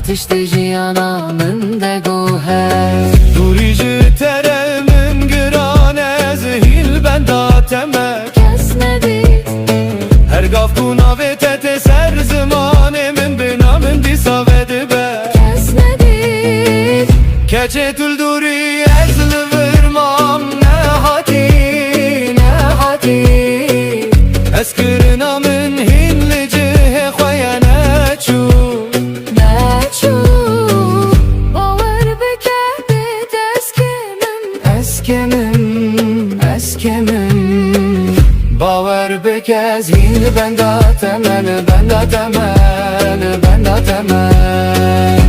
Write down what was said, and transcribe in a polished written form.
tişti jiyana min de goher. Durici tere min girane zihil benda teme. Kes nedid Her gav ku nave tete ser zimane min bina min disa vedibe. kes nedid Keçe tulduri ezli vermam ne hati ne hati. Eskirina min hinlici he khoyane çu. neçu bawer bike bit eskemim Bawer bekez hin benda temel benda temel benda temel.